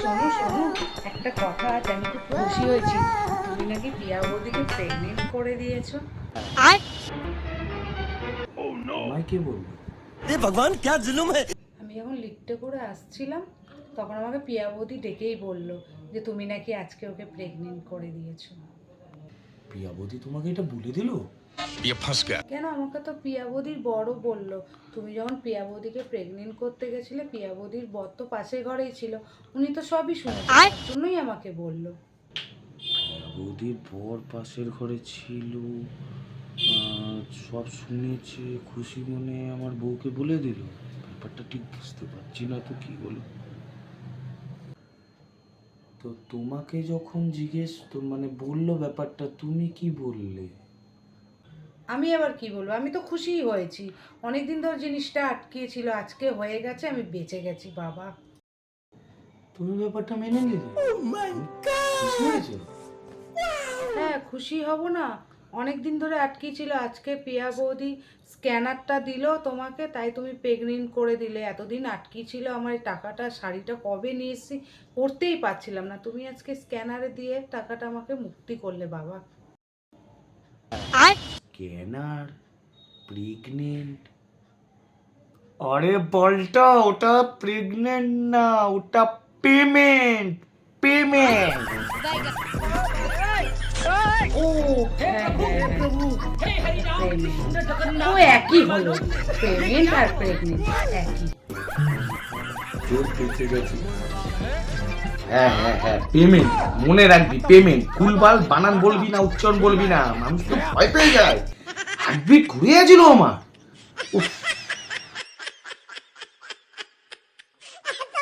শোনো শোনো, একটা কথা আছে, আমি খুব খুশি হয়েছি। তুমি নাকি পিয়া বৌদিকে প্রেগনেন্ট করে দিয়েছো। আমায় কে বললো? ये भगवान क्या जुल्म है। আমি যখন লিফটে করে আসছিলাম, তখন আমাকে পিয়া বৌদি ডেকেই বললো যে তুমি নাকি আজকে ওকে প্রেগনেন্ট করে দিয়েছো। প্রিয়াবতী তোমাকে এটা বলে দিল? ये फंस गया। কেন, আমাকে তো পিয়া বৌদির বড় বললো। তুমি যখন পিয়া বৌদিকে প্রেগনেন্ট করতে গেছিলে, পিয়া বৌদির বর তো পাশের ঘরেই ছিল, উনি তো সবই শুনেছেন, তার জন্যই আমাকে বললো। প্রিয়াবতীর বর পাশের ঘরে ছিল, সব শুনেছে, খুশি মনে আমার বউকে বলে দিল। ব্যাপারটা ঠিক বুঝতে পারছি না তো, কি বলো তো? তোমাকে যখন জিজ্ঞেস তো মানে বললো ব্যাপারটা, তুমি কি বললে? আমি আবার কি বলবো, আমি তো খুশিই হয়েছি। অনেকদিন ধরে জিনিসটা আটকিয়েছিল, আজকে হয়ে গেছে, আমি বেঁচে গেছি বাবা। তুমি ব্যাপারটা মেনে নিলে? খুশি হয়েছো? হ্যাঁ, খুশি হব না? অনেক দিন ধরে আটকিয়েছিল, আজকে পিয়া বৌদি স্ক্যানারটা দিল তোমাকে, তাই তুমি প্রেগনেন্ট করে দিলে। এতদিন আটকিয়েছিল আমার এই টাকাটা, শাড়িটা কবে নিয়ে এসেছি পরতেই পারছিলাম না, তুমি আজকে স্ক্যানারে দিয়ে টাকাটা আমাকে মুক্তি করলে বাবা। স্ক্যানার? প্রেগনেন্ট? আরে বলটা, ওটা প্রেগনেন্ট না, ওটা পেমেন্ট। পেমেন্ট। ও হ্যাঁ হ্যাঁ প্রভু, ও একই হলো, পেমেন্ট আর প্রেগনেন্ট একই। জোর পেতে গেছি। হ্যাঁ হ্যাঁ হ্যাঁ, পেমেন্ট। মনে রাখবি, পেমেন্ট। ভুলভাল বানান বলবি না, উচ্চারণ বলবি না, মানুষ তো ভয় পেয়ে যায়। হার্টবিট ঘুরে গেছিল আমার। উফ।